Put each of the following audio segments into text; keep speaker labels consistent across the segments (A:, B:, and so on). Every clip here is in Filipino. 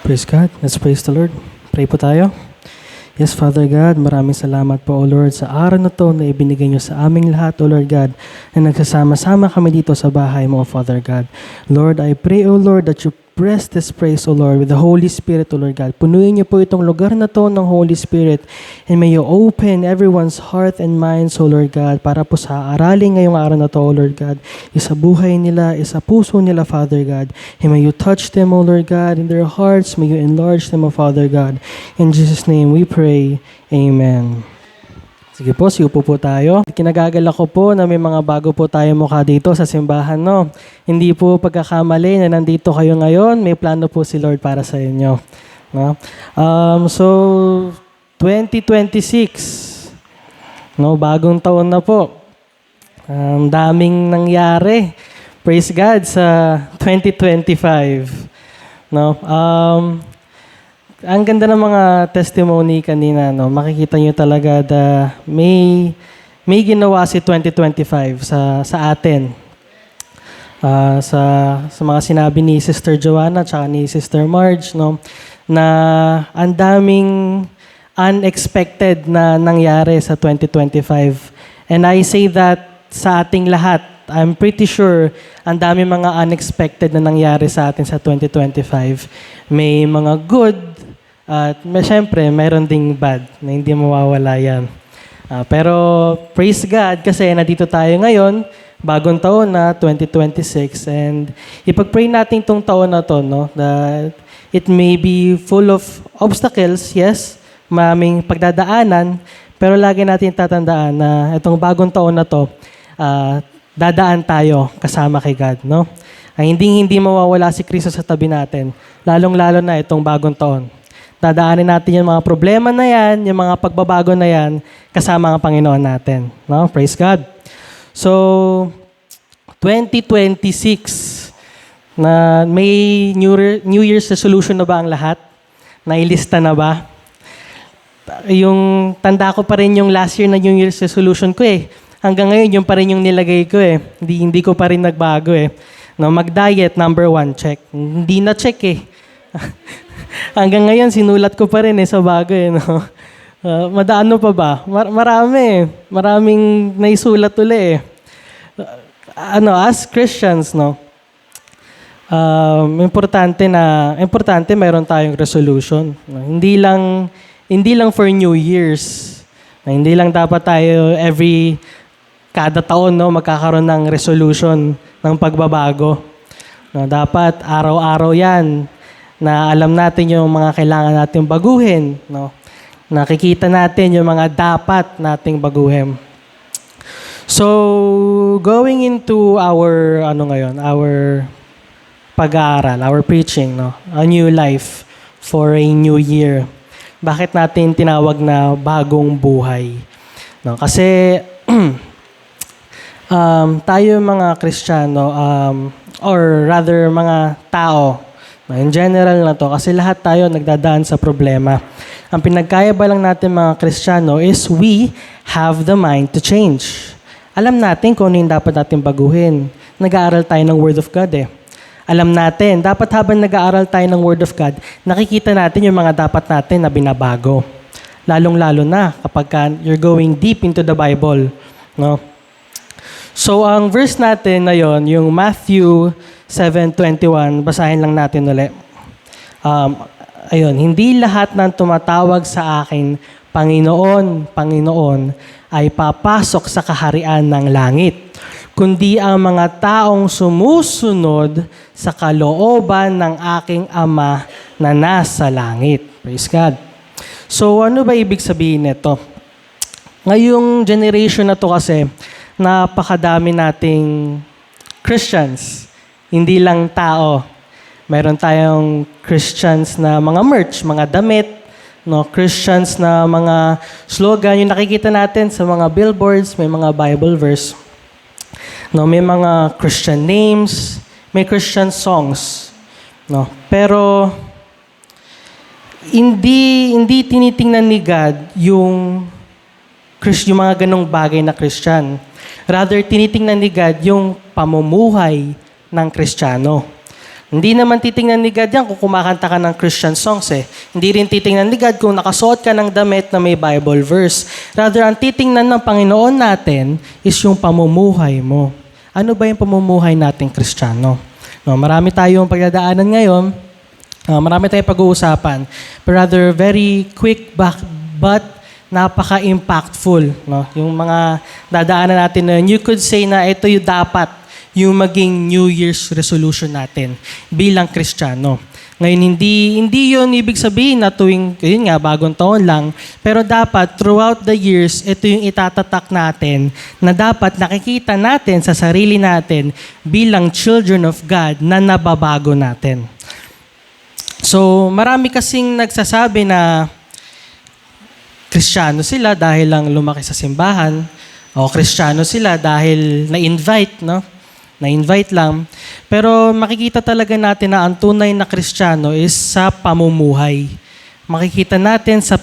A: Praise God. Let's praise the Lord. Pray po tayo. Yes, Father God, maraming salamat po, O Lord, sa araw na to na ibinigay niyo sa aming lahat, O Lord God, na nagsasama-sama kami dito sa bahay mo, O Father God. Lord, I pray, O Lord, that you bless this praise, O Lord, with the Holy Spirit, O Lord God. Punuin niyo po itong lugar na to ng Holy Spirit, and may you open everyone's heart and minds, O Lord God, para po sa aralin ngayong araw na to, O Lord God. Isa buhay nila, isa puso nila, Father God. And may you touch them, O Lord God, in their hearts. May you enlarge them, O Father God. In Jesus' name we pray. Amen. Sige po, siupo po tayo. Kinagagala ko po na may mga bago po tayo mukha dito sa simbahan, no? Hindi po pagkakamali na nandito kayo ngayon. May plano po si Lord para sa inyo. No? So, 2026, no? Bagong taon na po. Daming nangyari. Praise God sa 2025. No? Ang ganda ng mga testimony kanina, no? Makikita nyo talaga na may ginawa si 2025 sa atin. Sa mga sinabi ni Sister Joanna at ni Sister Marge, no? Na ang daming unexpected na nangyari sa 2025. And I say that sa ating lahat. I'm pretty sure ang daming mga unexpected na nangyari sa atin sa 2025. May mga good, at syempre, mayroon ding bad na hindi mawawala yan. Pero praise God kasi nandito tayo ngayon, bagong taon na 2026, and ipag-pray natin itong taon na to, no? That it may be full of obstacles, yes, maraming pagdadaanan, pero lagi natin tatandaan na itong bagong taon na to, dadaan tayo kasama kay God, no? Ay hindi mawawala si Kristo sa tabi natin, lalong-lalo na itong bagong taon. Dadaanin natin yung mga problema na yan, yung mga pagbabago na yan, kasama ang Panginoon natin. No? Praise God. So, 2026, na may New Year's resolution na ba ang lahat? Nailista na ba? Yung tanda ko pa rin yung last year na New Year's resolution ko eh. Hanggang ngayon, yung pa rin yung nilagay ko eh. Hindi ko pa rin nagbago eh. No, mag-diet, number 1, check. Hindi na check eh. Hanggang ngayon, sinulat ko pa rin sa bago no? Madaano pa ba? Marami. Maraming naisulat uli as Christians, no? Importante mayroon tayong resolution. No? Hindi lang for New Year's. Hindi lang dapat tayo kada taon, no, magkakaroon ng resolution ng pagbabago. No, dapat araw-araw yan na alam natin yung mga kailangan nating baguhin, no? Nakikita natin yung mga dapat nating baguhin. So, going into our pag-aaral, our preaching, no? A new life for a new year. Bakit natin tinawag na bagong buhay? No? Kasi tayo mga Kristiyano, or rather mga tao, in general na to, kasi lahat tayo nagdadaan sa problema. Ang pinagkaiba lang natin mga Kristiyano is we have the mind to change. Alam natin kung ano yung dapat natin baguhin. Nag-aaral tayo ng Word of God eh. Alam natin, dapat habang nag-aaral tayo ng Word of God, nakikita natin yung mga dapat natin na binabago. Lalong-lalo na kapag you're going deep into the Bible. No? So, ang verse natin na yon, yung Matthew 7:21, basahin lang natin ulit. Hindi lahat ng tumatawag sa akin, Panginoon, Panginoon, ay papasok sa kaharian ng langit, kundi ang mga taong sumusunod sa kalooban ng aking Ama na nasa langit. Praise God. So, ano ba ibig sabihin nito? Ngayong generation na to kasi, napakadami nating Christians. Hindi lang tao. Meron tayong Christians na mga merch, mga damit, no? Christians na mga slogan. Yung nakikita natin sa mga billboards, may mga Bible verse. No? May mga Christian names, may Christian songs. No? Pero, hindi tinitingnan ni God yung mga ganong bagay na Christian. Rather, tinitingnan ni God yung pamumuhay ng Kristiyano. Hindi naman titingnan ni God yan kung kumakanta ka ng Christian songs eh. Hindi rin titingnan ni God kung nakasuot ka ng damit na may Bible verse. Rather, ang titingnan ng Panginoon natin is yung pamumuhay mo. Ano ba yung pamumuhay nating Kristiyano? No, marami tayong pagdadaanan ngayon. Marami tayong pag-uusapan. But rather, very quick but napaka-impactful. No? Yung mga dadaanan natin na you could say na ito yung dapat yung maging New Year's resolution natin bilang Kristiyano. Ngayon, hindi yun ibig sabihin na tuwing, yun nga, bagong taon lang, pero dapat throughout the years, ito yung itatatak natin na dapat nakikita natin sa sarili natin bilang children of God na nababago natin. So, marami kasing nagsasabi na Kristiyano sila dahil lang lumaki sa simbahan, o Kristiyano sila dahil na-invite, no? Na-invite lang. Pero makikita talaga natin na ang tunay na Kristiyano is sa pamumuhay. Makikita natin sa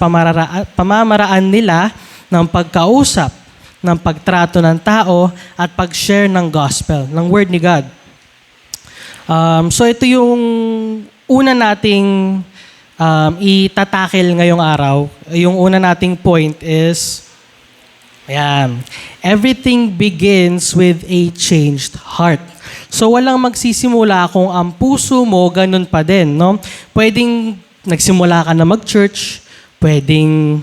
A: pamamaraan nila ng pagkausap, ng pagtrato ng tao, at pag-share ng gospel, ng word ni God. So ito yung una nating itatakil ngayong araw. Yung una nating point is, ayan, everything begins with a changed heart. So walang magsisimula kung ang puso mo ganun pa din, no? Pwedeng nagsimula ka na mag-church, pwedeng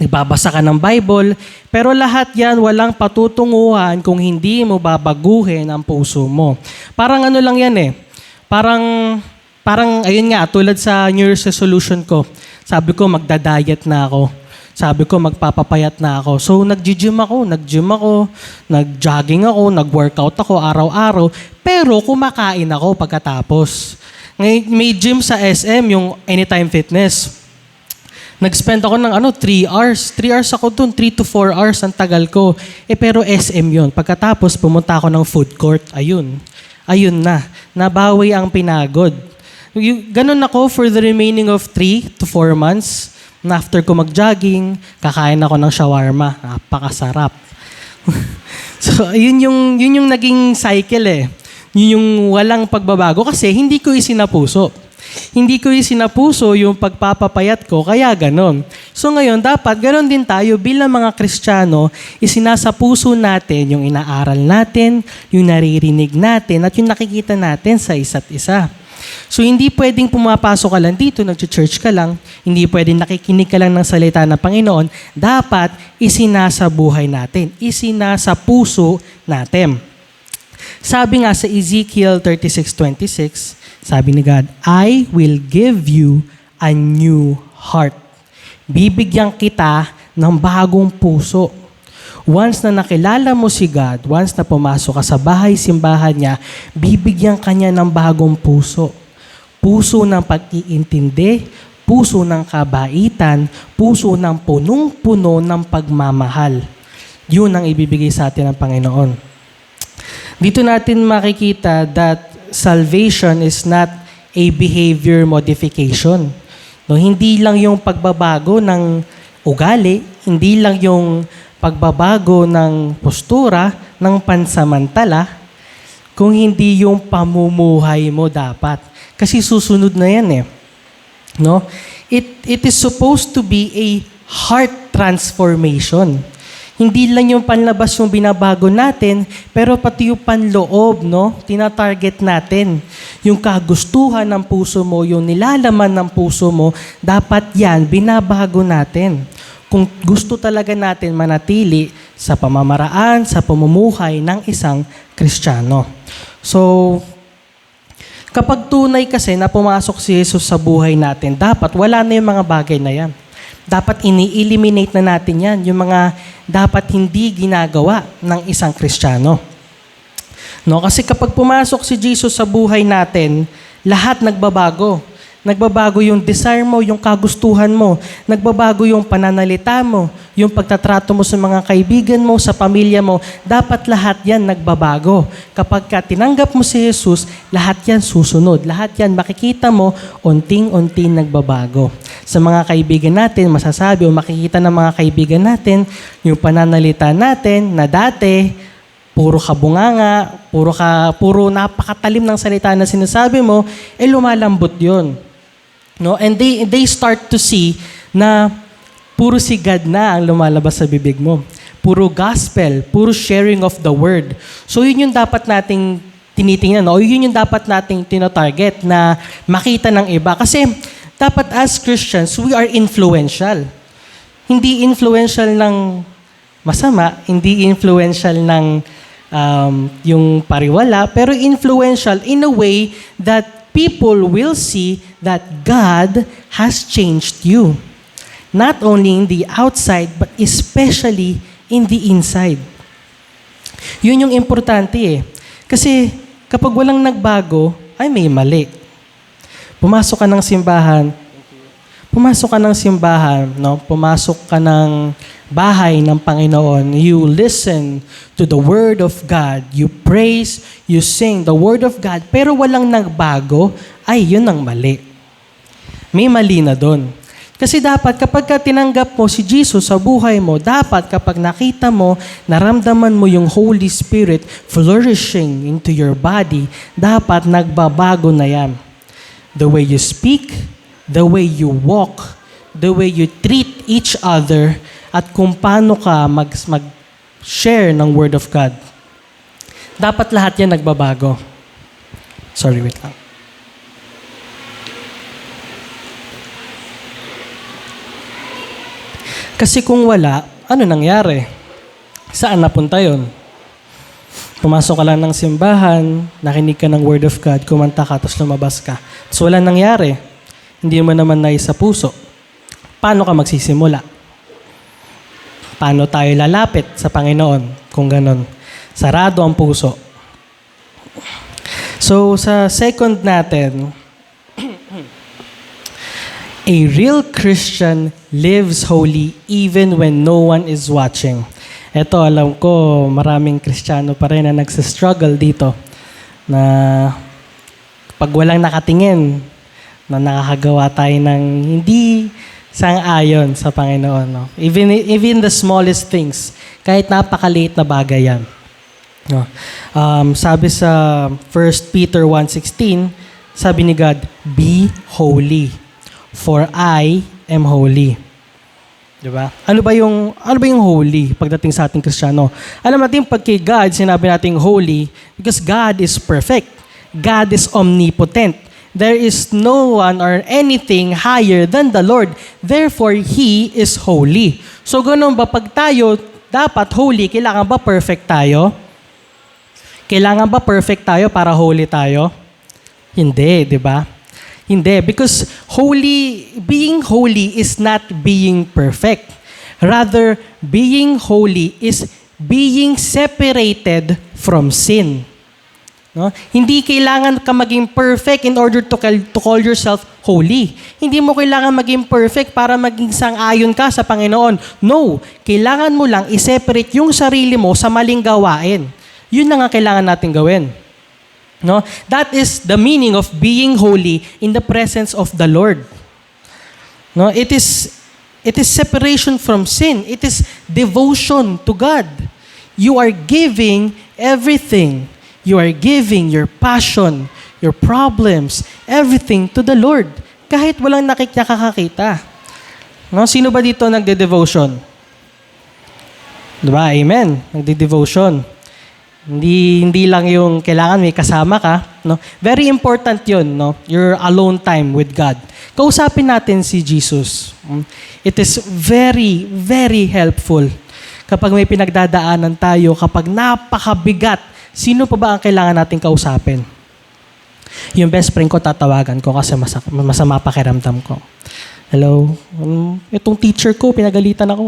A: nagbabasa ka ng Bible, pero lahat yan walang patutunguhan kung hindi mo babaguhin ang puso mo. Parang ano lang yan eh. Parang ayun nga, tulad sa New Year's resolution ko. Sabi ko, magda-diet na ako. Sabi ko, magpapapayat na ako. So, nag-gym ako, nag-jogging ako, nag-workout ako araw-araw, pero kumakain ako pagkatapos. May gym sa SM, yung Anytime Fitness. Nag-spend ako ng 3 hours. 3 hours ako dun, 3 to 4 hours ang tagal ko. Pero SM yun. Pagkatapos, pumunta ako ng food court. Ayun na. Nabawi ang pinagod. Ganun ako for the remaining of 3 to 4 months. Na after ko mag-jogging, kakain ako ng shawarma. Napakasarap. So, yun yung naging cycle eh. Yun yung walang pagbabago kasi hindi ko isinapuso. Hindi ko isinapuso yung pagpapapayat ko, kaya ganon. So ngayon, dapat ganon din tayo bilang mga Kristiyano, isinasapuso natin yung inaaral natin, yung naririnig natin, at yung nakikita natin sa isa't isa. So, hindi pwedeng pumapasok ka lang dito, nag-church ka lang, hindi pwedeng nakikinig ka lang ng salita ng Panginoon, dapat isinasabuhay natin, isinasapuso natin. Sabi nga sa Ezekiel 36:26, sabi ni God, I will give you a new heart. Bibigyan kita ng bagong puso. Once na nakilala mo si God, once na pumasok ka sa bahay-simbahan niya, bibigyan ka niya ng bagong puso. Puso ng pag-iintindi, puso ng kabaitan, puso ng punong-puno ng pagmamahal. Yun ang ibibigay sa atin ng Panginoon. Dito natin makikita that salvation is not a behavior modification. No, hindi lang yung pagbabago ng ugali, hindi lang yung pagbabago ng postura, ng pansamantala, kung hindi yung pamumuhay mo dapat. Kasi susunod na yan eh. No? It is supposed to be a heart transformation. Hindi lang yung panlabas yung binabago natin, pero pati yung panloob, no? Tina-target natin. Yung kagustuhan ng puso mo, yung nilalaman ng puso mo, dapat yan, binabago natin. Kung gusto talaga natin manatili sa pamamaraan, sa pamumuhay ng isang Kristiyano. So, kapag tunay kasi na pumasok si Jesus sa buhay natin, dapat wala na yung mga bagay na yan. Dapat ini-eliminate na natin yan, yung mga dapat hindi ginagawa ng isang Kristiyano. No? Kasi kapag pumasok si Jesus sa buhay natin, lahat nagbabago. Nagbabago yung desire mo, yung kagustuhan mo. Nagbabago yung pananalita mo, yung pagtatrato mo sa mga kaibigan mo, sa pamilya mo. Dapat lahat yan nagbabago. Kapag tinanggap mo si Jesus, lahat yan susunod. Lahat yan makikita mo, unting-unting nagbabago. Sa mga kaibigan natin, masasabi o makikita ng mga kaibigan natin, yung pananalita natin na dati, puro kabunganga, puro napakatalim ng salita na sinasabi mo, lumalambot yun. No? And they start to see na puro si God na ang lumalabas sa bibig mo. Puro gospel, puro sharing of the word. So yun yung dapat nating tinitingnan, o yun yung dapat nating tinatarget na makita ng iba. Kasi dapat as Christians, we are influential. Hindi influential ng masama, hindi influential ng yung pariwala, pero influential in a way that people will see that God has changed you. Not only in the outside, but especially in the inside. Yun yung importante eh. Kasi kapag walang nagbago, ay may mali. Pumasok ka ng simbahan, no? Pumasok ka ng bahay ng Panginoon, you listen to the Word of God, you praise, you sing the Word of God, pero walang nagbago, ay yun ang mali. May mali na doon. Kasi dapat kapag tinanggap mo si Jesus sa buhay mo, dapat kapag nakita mo, naramdaman mo yung Holy Spirit flourishing into your body, dapat nagbabago na yan. The way you speak, the way you walk, the way you treat each other, at kung paano ka mag-share ng Word of God. Dapat lahat yan nagbabago. Sorry, wait lang. Kasi kung wala, ano nangyari? Saan napunta yun? Pumasok ka lang ng simbahan, nakinig ka ng Word of God, kumanta ka, tapos lumabas ka. Tapos wala nangyari. Hindi mo naman nais sa puso. Paano ka magsisimula? Paano tayo lalapit sa Panginoon kung ganon? Sarado ang puso. So, sa second natin, a real Christian lives holy even when no one is watching. Ito, alam ko, maraming Kristiyano pa rin na nagsistruggle dito na pag walang nakatingin, na nakakagawa tayo ng hindi sang-ayon sa Panginoon. No? Even the smallest things, kahit napakaliit na bagay yan. No? Sabi sa 1 Peter 1:16, sabi ni God, "Be holy, for I am holy." Diba? Ano ba yung holy pagdating sa ating Kristiyano? Alam natin pag kay God, sinabi natin holy because God is perfect. God is omnipotent. There is no one or anything higher than the Lord. Therefore, He is holy. So, ganun ba? Pag tayo dapat holy, kailangan ba perfect tayo? Kailangan ba perfect tayo para holy tayo? Hindi, di ba? Hindi. Because being holy is not being perfect. Rather, being holy is being separated from sin. No? Hindi kailangan ka maging perfect in order to call yourself holy. Hindi mo kailangan maging perfect para maging sang-ayon ka sa Panginoon. No. Kailangan mo lang i-separate yung sarili mo sa maling gawain. Yun na nga kailangan natin gawin. No? That is the meaning of being holy in the presence of the Lord. No? It is separation from sin. It is devotion to God. You are giving everything. You are giving your passion, your problems, everything to the Lord. Kahit walang nakakakita. No? Sino ba dito nagde-devotion? Diba? Amen. Nagde-devotion. Hindi lang yung kailangan may kasama ka. No? Very important yun. No? Your alone time with God. Kausapin natin si Jesus. It is very, very helpful. Kapag may pinagdadaanan tayo, kapag napakabigat, sino pa ba ang kailangan natin kausapin? Yung best friend ko, tatawagan ko kasi masama pakiramdam ko. Hello? Itong teacher ko, pinagalitan ako.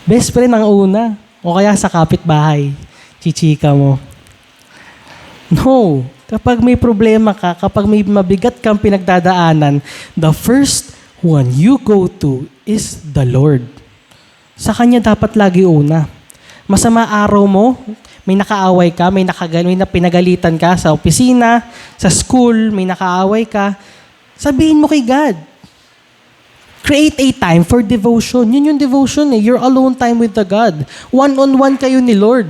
A: Best friend ang una. O kaya sa kapitbahay, chichika mo. No. Kapag may problema ka, kapag may mabigat kang pinagdadaanan, the first one you go to is the Lord. Sa Kanya dapat lagi una. Masama araw mo, may nakaaway ka, may pinagalitan ka sa opisina, sa school, may nakaaway ka, sabihin mo kay God. Create a time for devotion. Yun yung devotion eh. Your alone time with the God. One-on-one kayo ni Lord.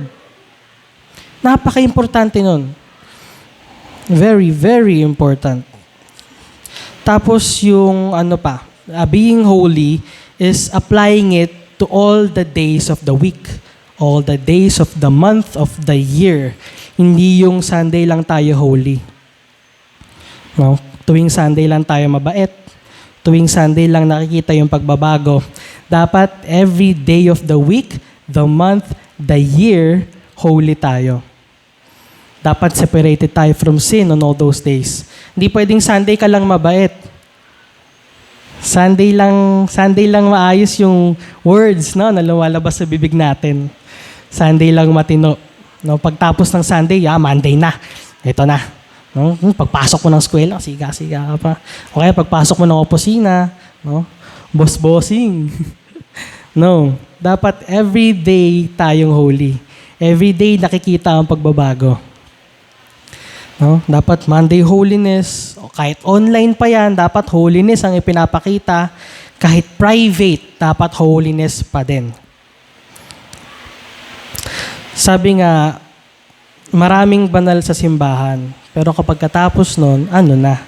A: Napaka-importante nun. Very, very important. Tapos yung being holy is applying it to all the days of the week, all the days of the month, of the year. Hindi yung Sunday lang tayo holy. No? Tuwing Sunday lang tayo mabait. Tuwing Sunday lang nakikita yung pagbabago. Dapat every day of the week, the month, the year, holy tayo. Dapat separated tayo from sin on all those days. Hindi pwedeng Sunday ka lang mabait. Sunday lang maayos yung words, no, na lumalabas sa bibig natin. Sunday lang matino. No, pagtapos ng Sunday, Monday na. Ito na. No, pagpasok mo ng eskwela, siga-siga ka pa. O kaya pagpasok mo ng opisina, no, boss-bossing. No, dapat every day tayong holy. Every day nakikita ang pagbabago. No? Dapat Monday holiness, o kahit online pa yan, dapat holiness ang ipinapakita. Kahit private, dapat holiness pa din. Sabi nga, maraming banal sa simbahan, pero kapag katapos nun, ano na?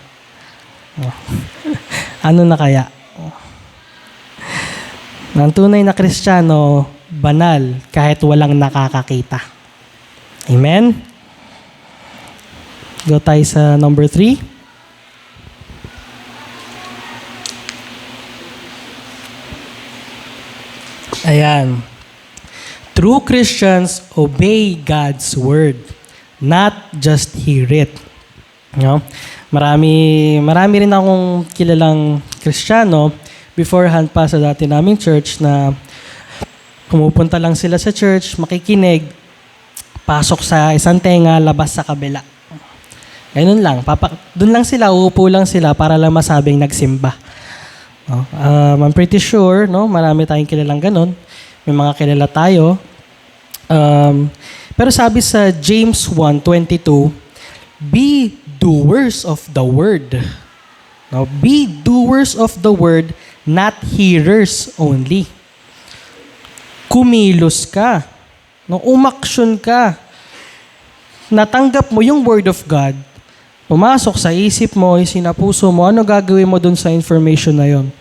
A: Ano na kaya? Ang tunay na Kristiyano, banal kahit walang nakakakita. Amen? Go tayo sa number 3. Ayan. True Christians obey God's word, not just hear it. No? Marami rin akong kilalang Kristiyano beforehand pa sa dati naming church na pumupunta lang sila sa church, makikinig, pasok sa isang tenga, labas sa kabila. Ganun lang. Doon lang sila, uupo lang sila para lang masabing nagsimba. No? I'm pretty sure, no, marami tayong kilalang ganun. May mga kilala tayo. Pero sabi sa James 1:22, be doers of the word. No, be doers of the word, not hearers only. Kumilos ka. No, umaksyon ka. Natanggap mo yung word of God, pumasok sa isip mo, sinapuso mo, ano gagawin mo dun sa information na yon?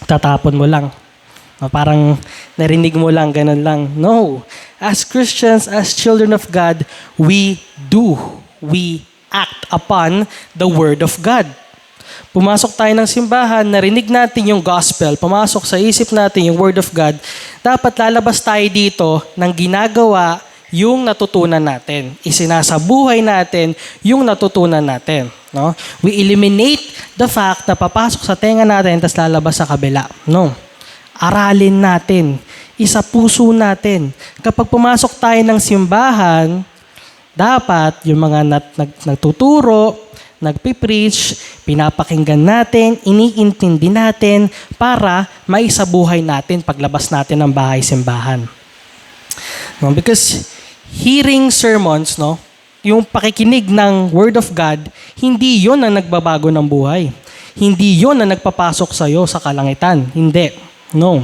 A: Tatapon mo lang. Parang narinig mo lang, ganun lang. No. As Christians, as children of God, we act upon the Word of God. Pumasok tayo ng simbahan, narinig natin yung gospel, pumasok sa isip natin yung Word of God, dapat lalabas tayo dito ng ginagawa yung natutunan natin. Isinasabuhay natin yung natutunan natin. No? We eliminate the fact na papasok sa tenga natin tapos lalabas sa kabila. No. Aralin natin. Isapuso natin. Kapag pumasok tayo ng simbahan, dapat yung mga nagtuturo, nagpipreach, pinapakinggan natin, iniintindi natin para maisabuhay natin paglabas natin ng bahay-simbahan. No? Because hearing sermons, no, yung pakikinig ng Word of God, hindi yon ang nagbabago ng buhay. Hindi yon ang nagpapasok sa'yo sa kalangitan. Hindi. No.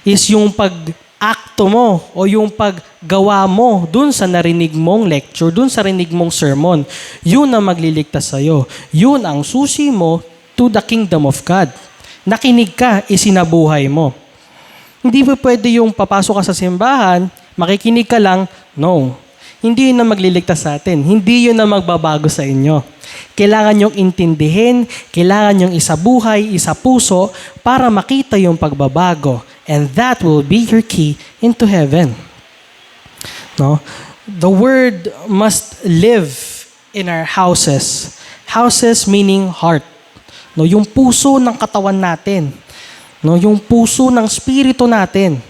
A: Is yung pag-akto mo o yung paggawa mo dun sa narinig mong lecture, dun sa narinig mong sermon, yun ang magliligtas sa'yo. Yun ang susi mo to the kingdom of God. Nakinig ka, isinabuhay mo. Hindi pa pwede yung papasok ka sa simbahan, makikinig ka lang, no. Hindi yun na magliligtas sa atin. Hindi yun na magbabago sa inyo. Kailangan nyong intindihin, kailangan nyong isabuhay, isapuso para makita yung pagbabago. And that will be your key into heaven. No? The word must live in our houses. Houses meaning heart. No, yung puso ng katawan natin. No, yung puso ng spirito natin.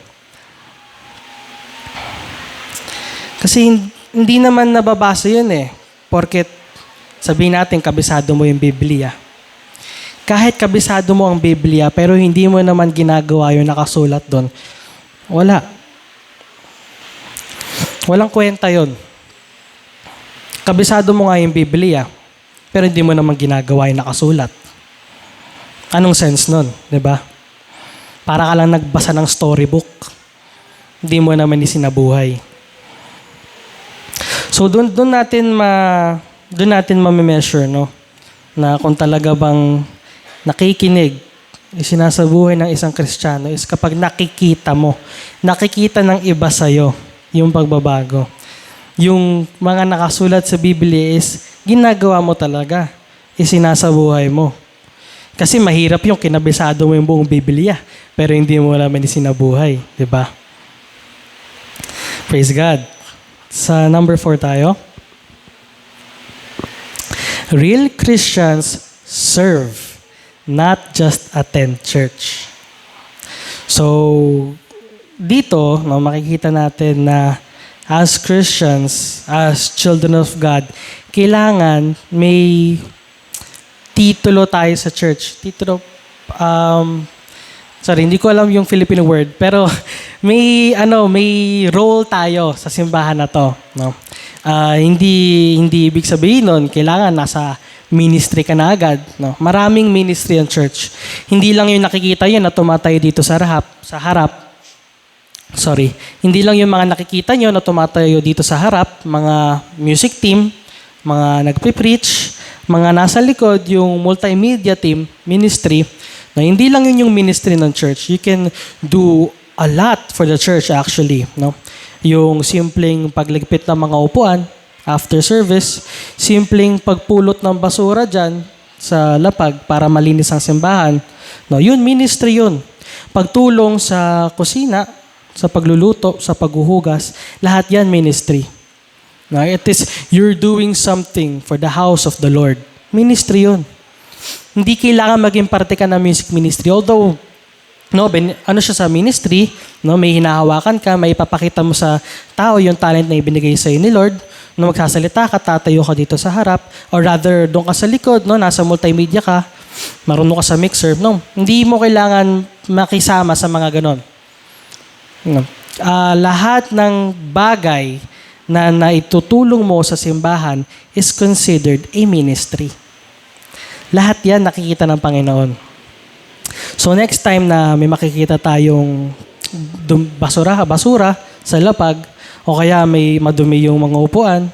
A: Kasi hindi naman nababasa yun eh. Porket sabihin natin, kabisado mo yung Biblia. Kahit kabisado mo ang Biblia, pero hindi mo naman ginagawa yung nakasulat doon, wala. Walang kwenta yun. Kabisado mo nga yung Biblia, pero hindi mo naman ginagawa yung nakasulat. Anong sense nun? Diba? Para ka lang nagbasa ng storybook. Hindi mo naman isinabuhay. So doon natin ma-measure, no? Na kung talaga bang nakikinig, isinasabuhay ng isang Kristiyano is kapag nakikita ng iba sa'yo yung pagbabago. Yung mga nakasulat sa Biblia is ginagawa mo talaga, isinasabuhay mo. Kasi mahirap yung kinabisado mo yung buong Biblia, pero hindi mo naman isinabuhay, di ba? Praise God. Sa number 4 tayo. Real Christians serve, not just attend church. So, dito, no, makikita natin na as Christians, as children of God, kailangan may titulo tayo sa church. Hindi ko alam yung Filipino word, pero may role tayo sa simbahan na to, no? Hindi ibig sabihin nun, kailangan nasa ministry ka na agad, no? Maraming ministry ang church. Hindi lang yung nakikita yun na tumatayo dito sa harap. Hindi lang yung mga nakikita nyo na tumatayo dito sa harap, mga music team, mga nagpe-preach, mga nasa likod, yung multimedia team, ministry. No, hindi lang yun yung ministry ng church. You can do a lot for the church actually, no? Yung simpleng pagligpit ng mga upuan after service, simpleng pagpulot ng basura dyan sa lapag para malinis ang simbahan. No, yun, ministry yun. Pagtulong sa kusina, sa pagluluto, sa paghuhugas, lahat yan ministry. No, it is, you're doing something for the house of the Lord. Ministry yun. Hindi kailangan maging parte ka ng music ministry. Although, siya sa ministry, no, may hinahawakan ka, may ipapakita mo sa tao yung talent na ibinigay sa ni Lord, no, magsasalita ka, tatayo ka dito sa harap, or rather, doon ka sa likod, no, nasa multimedia ka, marunong ka sa mixer, no, hindi mo kailangan makisama sa mga ganon. No. Lahat ng bagay na naitutulong mo sa simbahan is considered a ministry. Lahat yan nakikita ng Panginoon. So next time na may makikita tayong basura sa lapag, o kaya may madumi yung mga upuan,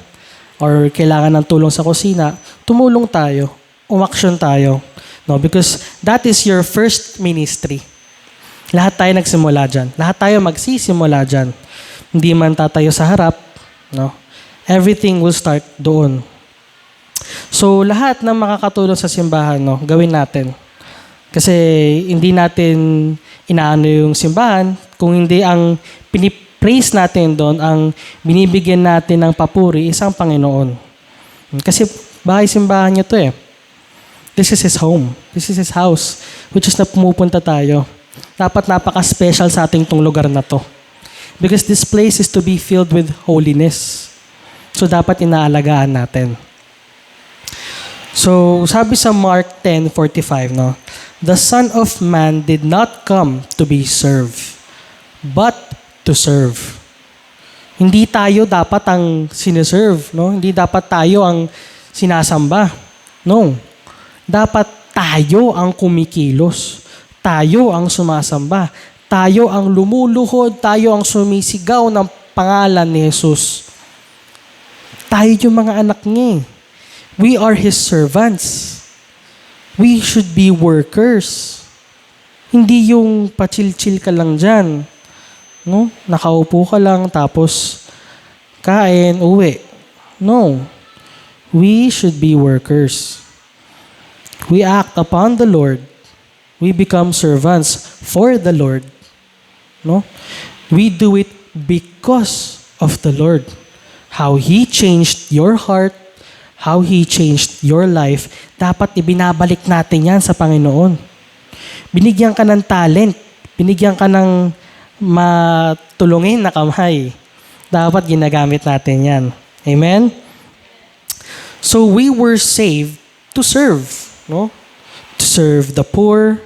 A: or kailangan ng tulong sa kusina, tumulong tayo, umaksyon tayo. No? Because that is your first ministry. Lahat tayo nagsimula dyan. Lahat tayo magsisimula dyan. Hindi man tatayo sa harap, no? Everything will start doon. So lahat ng makakatulong sa simbahan, no, gawin natin. Kasi hindi natin inaano yung simbahan, kung hindi ang pinipraise natin doon, ang binibigyan natin ng papuri, isang Panginoon. Kasi bahay simbahan niyo to eh. This is His home. This is His house. Which is na pumupunta tayo. Dapat napaka-special sa ating tong lugar na to. Because this place is to be filled with holiness. So dapat inaalagaan natin. So sabi sa Mark 10:45, no? The Son of Man did not come to be served, but to serve. Hindi tayo dapat ang sineserve, no? Hindi dapat tayo ang sinasamba. No. Dapat tayo ang kumikilos. Tayo ang sumasamba. Tayo ang lumuluhod. Tayo ang sumisigaw ng pangalan ni Jesus. Tayo yung mga anak niya. We are His servants. We should be workers. Hindi yung pa-chill-chill ka lang dyan. No? Nakaupo ka lang tapos kain, uwi. No. We should be workers. We act upon the Lord. We become servants for the Lord. No? We do it because of the Lord. How He changed your heart, how He changed your life, dapat ibinabalik natin yan sa Panginoon. Binigyan ka ng talent, binigyan ka ng matulungin na kamay. Dapat ginagamit natin yan. Amen? So we were saved to serve, no? To serve the poor,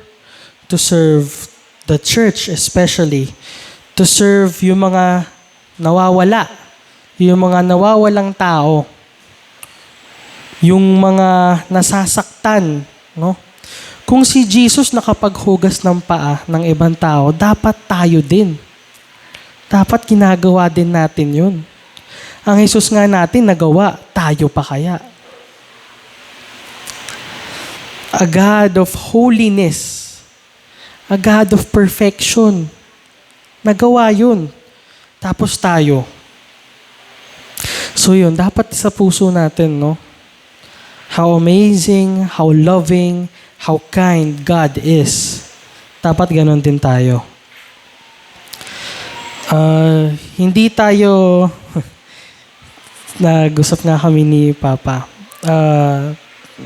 A: to serve the church especially, to serve yung mga nawawala, yung mga nawawalang tao, yung mga nasasaktan, no? Kung si Jesus nakapaghugas ng paa ng ibang tao, dapat tayo din. Dapat ginagawa din natin yun. Ang Jesus nga natin nagawa, tayo pa kaya? A God of holiness, a God of perfection. Nagawa yun. Tapos tayo. So yun, dapat sa puso natin, no? How amazing, how loving, how kind God is. Dapat ganon din tayo. Hindi tayo, nag-usap nga kami ni Papa.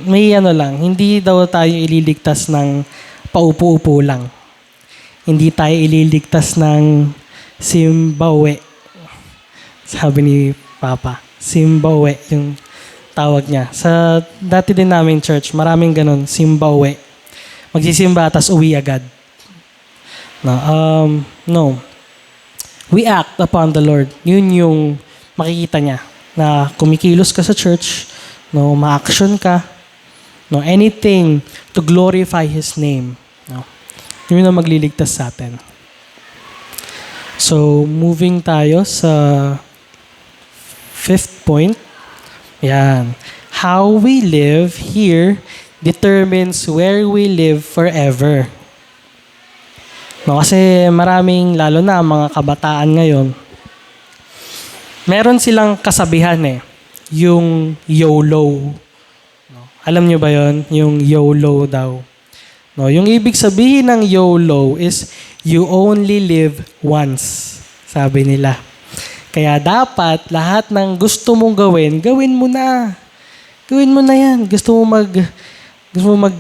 A: May hindi daw tayo ililigtas ng paupo-upo lang. Hindi tayo ililigtas ng simbawe. Sabi ni Papa, simbawe yung tawag niya. Sa dati din namin church, maraming ganun, simbawe. Magsisimba, tas uwi agad. No. We act upon the Lord. Yun yung makikita niya. Na kumikilos ka sa church, no, ma-action ka, no, anything to glorify His name. No. Yun ang magliligtas sa atin. So, moving tayo sa 5th point. Yan. How we live here determines where we live forever. No, kasi maraming, lalo na mga kabataan ngayon, meron silang kasabihan yung YOLO. No, alam nyo ba yon? Yung YOLO daw. No, yung ibig sabihin ng YOLO is you only live once, sabi nila. Kaya dapat lahat ng gusto mong gawin, gawin mo na. Gawin mo na yan. Gusto mo mag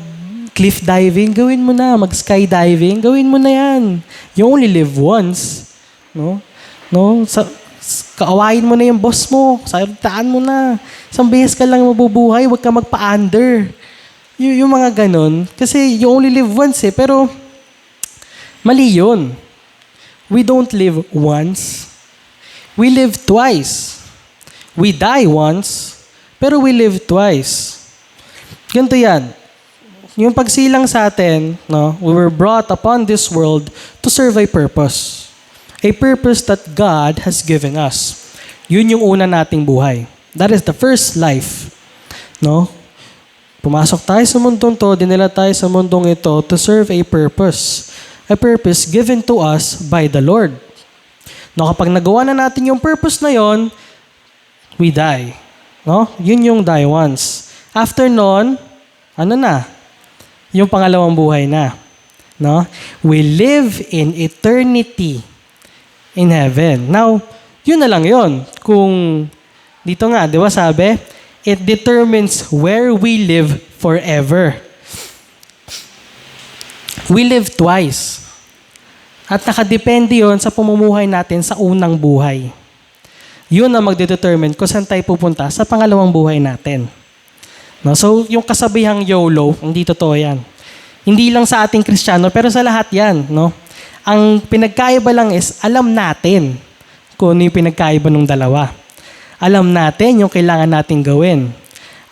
A: cliff diving, gawin mo na. Mag skydiving, gawin mo na yan. You only live once. No? Kaawain mo na yung boss mo. Sayagtaan mo na. Isang beses ka lang mabubuhay, huwag ka magpa-under. Yung mga ganon. Kasi you only live once pero mali yun. We don't live once. We live twice. We die once, pero we live twice. Ganito yan. Yung pagsilang sa atin, no, we were brought upon this world to serve a purpose. A purpose that God has given us. Yun yung una nating buhay. That is the first life. No? Pumasok tayo sa mundong to, dinala tayo sa mundong ito to serve a purpose. A purpose given to us by the Lord. No, kapag nagawa na natin yung purpose na yon, we die. No? Yun yung die once. After nun, yung pangalawang buhay na. No? We live in eternity in heaven. Now, yun na lang yun. Kung dito nga, di ba sabi, it determines where we live forever. We live twice. At nakadepende yun sa pamumuhay natin sa unang buhay. Yun ang magdedetermine kung saan tayo pupunta sa pangalawang buhay natin. No? So, yung kasabihang YOLO, hindi totoo yan. Hindi lang sa ating Kristiyano, pero sa lahat yan. No? Ang pinagkaiba lang is, alam natin kung ano yung pinagkaiba ng dalawa. Alam natin yung kailangan natin gawin.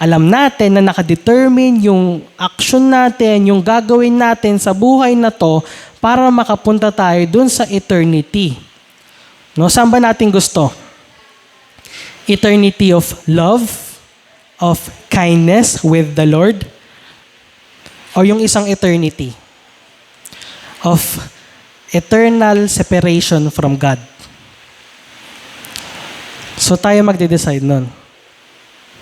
A: Alam natin na nakadetermine yung action natin, yung gagawin natin sa buhay na to para makapunta tayo dun sa eternity. No, saan ba natin gusto? Eternity of love, of kindness with the Lord, o yung isang eternity of eternal separation from God. So tayo magde-decide nun.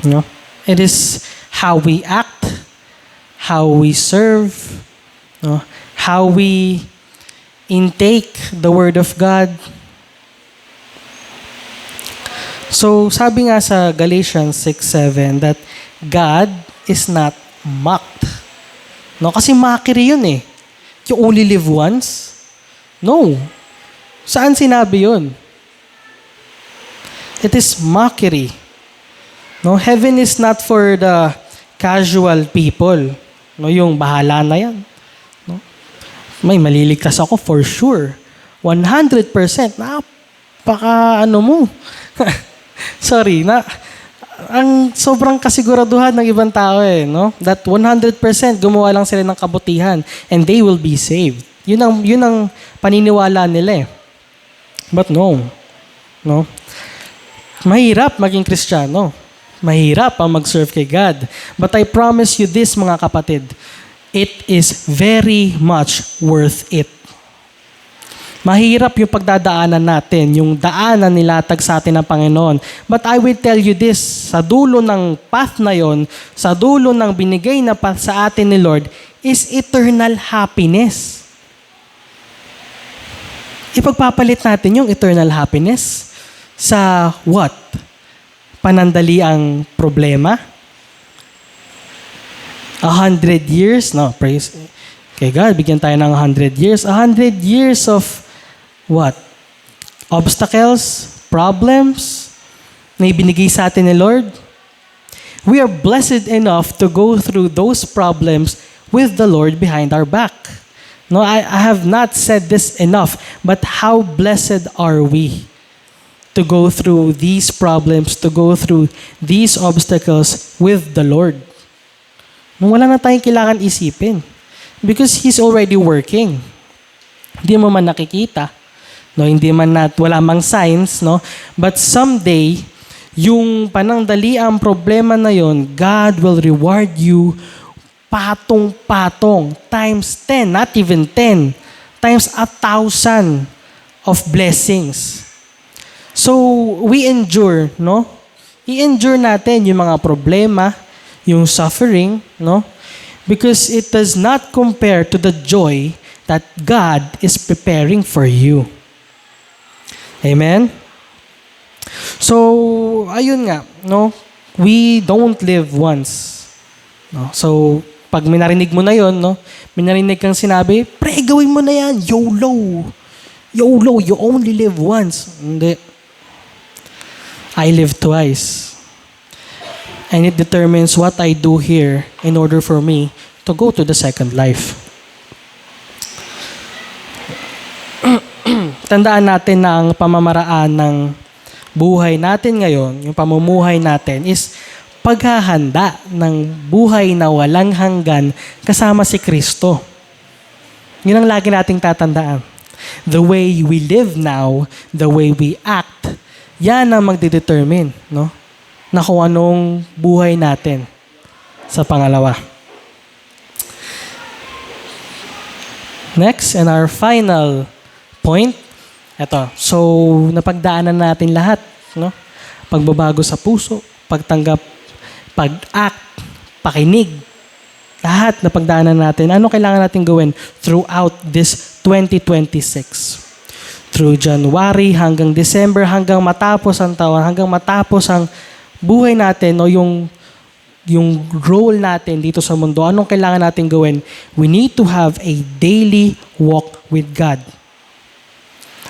A: No? It is how we act, how we serve, no? How we intake the Word of God. So, sabi nga sa Galatians 6:7 that God is not mocked. No, kasi mockery yun eh. You only live once? No. Saan sinabi yun? It is mockery. No, heaven is not for the casual people. No, yung bahala na yan. No? May maliligtas ako for sure. 100%. Napaka mo. Sorry, ang sobrang kasiguraduhan ng ibang tao no? That 100% gumawa lang sila ng kabutihan and they will be saved. Yun ang paniniwala nila eh. But no. Mahirap maging Kristiyano. Mahirap ang mag-serve kay God. But I promise you this, mga kapatid, it is very much worth it. Mahirap yung pagdadaanan natin, yung daanan nilatag sa atin ng Panginoon. But I will tell you this, sa dulo ng path na yon, sa dulo ng binigay na path sa atin ni Lord, is eternal happiness. Ipagpapalit natin yung eternal happiness sa what? Panandali ang problema? 100 years? No, praise. Kay God, bigyan tayo ng 100 years. 100 years of what? Obstacles? Problems? Na ibinigay sa atin ni Lord? We are blessed enough to go through those problems with the Lord behind our back. No, I have not said this enough, but how blessed are we to go through these problems, to go through these obstacles with the Lord. No, wala na tayong kailangan isipin because He's already working. Hindi mo man nakikita, no, hindi man wala mang signs, no, but someday, yung panandaliang problema na yon, God will reward you patong-patong, times 10, not even 10, times 1,000 of blessings. So, we endure, no? I-endure natin yung mga problema, yung suffering, no? Because it does not compare to the joy that God is preparing for you. Amen? So, ayun nga, no? We don't live once. No? So, pag minarinig mo na yon, no? Minarinig kang sinabi, pre, gawin mo na yan, YOLO. YOLO, you only live once. Hindi. I live twice. And it determines what I do here in order for me to go to the second life. Tandaan natin na ang pamamaraan ng buhay natin ngayon, yung pamumuhay natin is paghahanda ng buhay na walang hanggan kasama si Kristo. Yun ang lagi nating tatandaan. The way we live now, the way we act, yan ang magdedetermine, no? Na kung anong buhay natin sa pangalawa. Next, and our final point, eto. So, napagdaanan natin lahat, no? Pagbabago sa puso, pagtanggap, pag-act, pakinig, lahat na pagdaanan natin. Ano kailangan natin gawin throughout this 2026? Through January hanggang December, hanggang matapos ang taon, hanggang matapos ang buhay natin o yung role natin dito sa mundo. Anong kailangan natin gawin? We need to have a daily walk with God.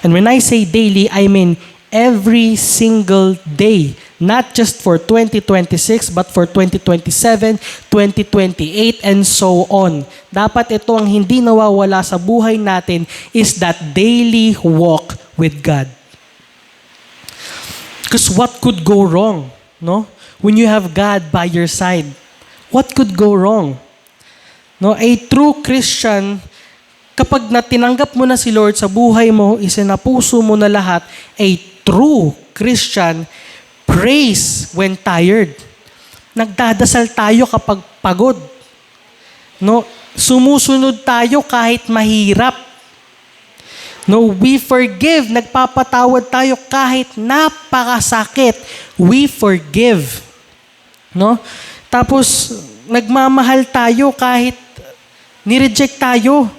A: And when I say daily, I mean every single day. Not just for 2026, but for 2027, 2028, and so on. Dapat ito ang hindi nawawala sa buhay natin is that daily walk with God. Because what could go wrong, no? When you have God by your side, what could go wrong? No, a true Christian, kapag natinanggap mo na si Lord sa buhay mo, isinapuso mo na lahat, a true Christian prays when tired. Nagdadasal tayo kapag pagod. No, sumusunod tayo kahit mahirap. No, we forgive, nagpapatawad tayo kahit napakasakit. We forgive. No? Tapos nagmamahal tayo kahit nireject tayo.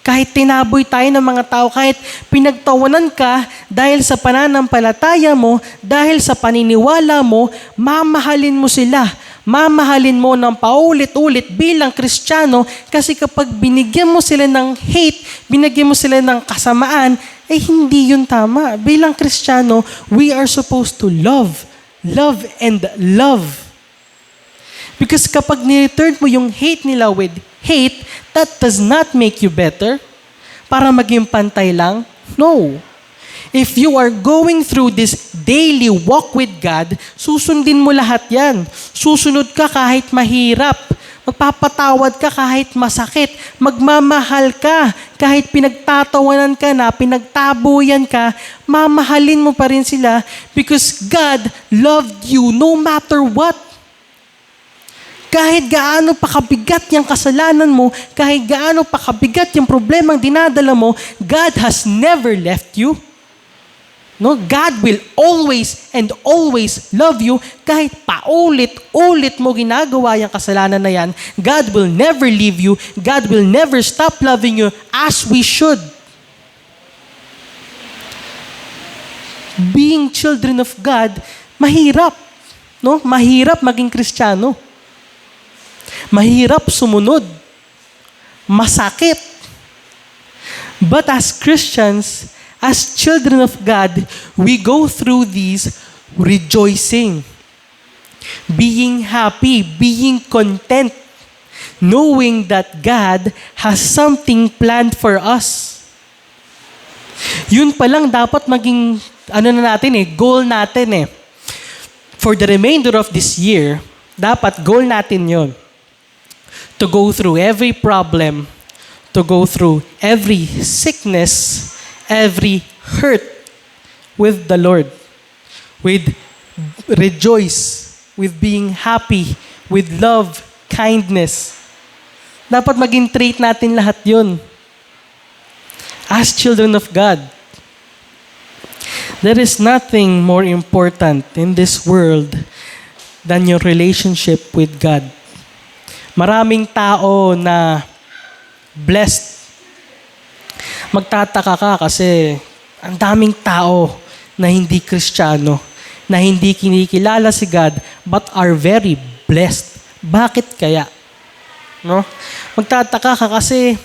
A: Kahit tinaboy tayo ng mga tao, kahit pinagtawanan ka dahil sa pananampalataya mo, dahil sa paniniwala mo, mamahalin mo sila. Mamahalin mo ng paulit-ulit bilang Kristiyano kasi kapag binigyan mo sila ng hate, binigyan mo sila ng kasamaan, hindi yun tama. Bilang Kristiyano, we are supposed to love. Love and love. Because kapag ni-return mo yung hate nila with hate, that does not make you better para maging pantay lang. No. If you are going through this daily walk with God, susundin mo lahat yan. Susunod ka kahit mahirap. Magpapatawad ka kahit masakit. Magmamahal ka kahit pinagtatawanan ka na, pinagtabuyan ka, mamahalin mo pa rin sila because God loved you no matter what. Kahit gaano pa kabigat yung kasalanan mo, kahit gaano pa kabigat yung problemang dinadala mo, God has never left you. No, God will always and always love you kahit paulit-ulit mo ginagawa yung kasalanan na yan. God will never leave you. God will never stop loving you as we should. Being children of God, mahirap. No? Mahirap maging Kristiyano. Mahirap sumunod. Masakit. But as Christians, as children of God, we go through these rejoicing, being happy, being content, knowing that God has something planned for us. Yun pa lang dapat maging goal natin. For the remainder of this year, dapat goal natin yun. To go through every problem, to go through every sickness, every hurt with the Lord, with rejoice, with being happy, with love, kindness. Dapat maging trait natin lahat yun. As children of God, there is nothing more important in this world than your relationship with God. Maraming tao na blessed. Magtataka ka kasi ang daming tao na hindi Kristiyano, na hindi kinikilala si God, but are very blessed. Bakit kaya? No? Magtataka ka kasi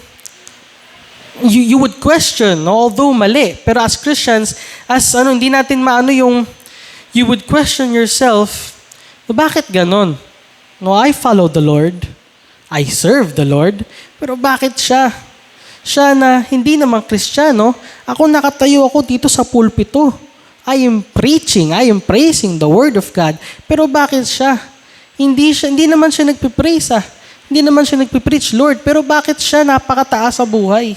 A: you would question, no? Although mali, pero as Christians, hindi natin you would question yourself, bakit ganon? No, I follow the Lord, I serve the Lord, pero bakit siya? Siya na hindi naman Kristiyano, ako nakatayo ako dito sa pulpito. I am preaching, I am praising the Word of God. Pero bakit siya? Hindi naman siya nagpipraise. Hindi naman siya nagpipreach, Lord. Pero bakit siya napakataas sa buhay?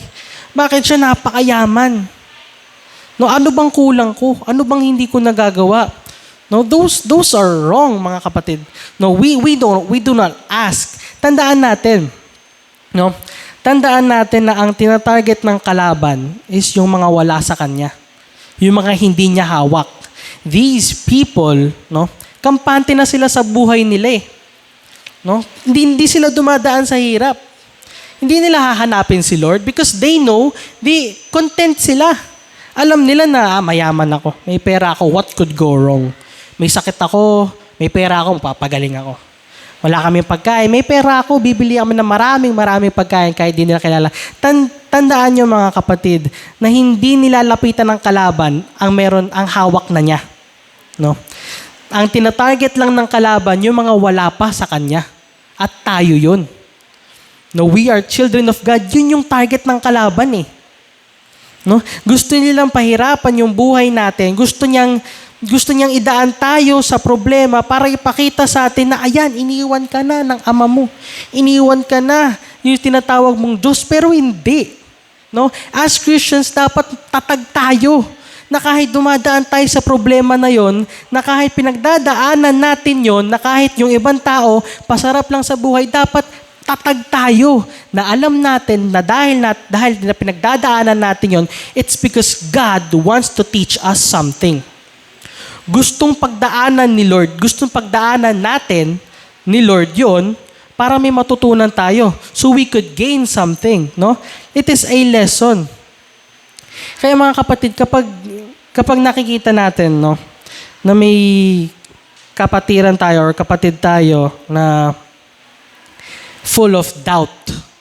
A: Bakit siya napakayaman? No, ano bang kulang ko? Ano bang hindi ko nagagawa? No, those are wrong, mga kapatid. No, we do not ask. Tandaan natin, no? Tandaan natin na ang tinatarget ng kalaban is yung mga wala sa kanya. Yung mga hindi niya hawak. These people, no, kampante na sila sa buhay nila eh. No? Hindi sila dumadaan sa hirap. Hindi nila hahanapin si Lord because they know, content sila. Alam nila na mayaman ako, may pera ako, what could go wrong? May sakit ako, may pera ako, mapapagaling ako. Wala kaming pagkain. May pera ako, bibili kami ng maraming pagkain kahit di nila kilala. Tandaan nyo mga kapatid, na hindi nilalapitan ng kalaban ang hawak na niya. No? Ang tinatarget lang ng kalaban, yung mga wala pa sa kanya. At tayo yun. No, we are children of God. Yun yung target ng kalaban eh. No? Gusto nilang pahirapan yung buhay natin. Gusto niyang idaan tayo sa problema para ipakita sa atin na ayan, iniwan ka na ng ama mo. Iniwan ka na yung tinatawag mong Diyos, pero hindi. No? As Christians, dapat tatag tayo na kahit dumadaan tayo sa problema na yon, na kahit pinagdadaanan natin yon, na kahit yung ibang tao, pasarap lang sa buhay, dapat tatag tayo na alam natin na dahil na pinagdadaanan natin yon, it's because God wants to teach us something. Gustong pagdaanan ni Lord, gustong pagdaanan natin ni Lord yon para may matutunan tayo. So we could gain something, no? It is a lesson. Kaya mga kapatid, kapag nakikita natin, no, na may kapatiran tayo or kapatid tayo na full of doubt,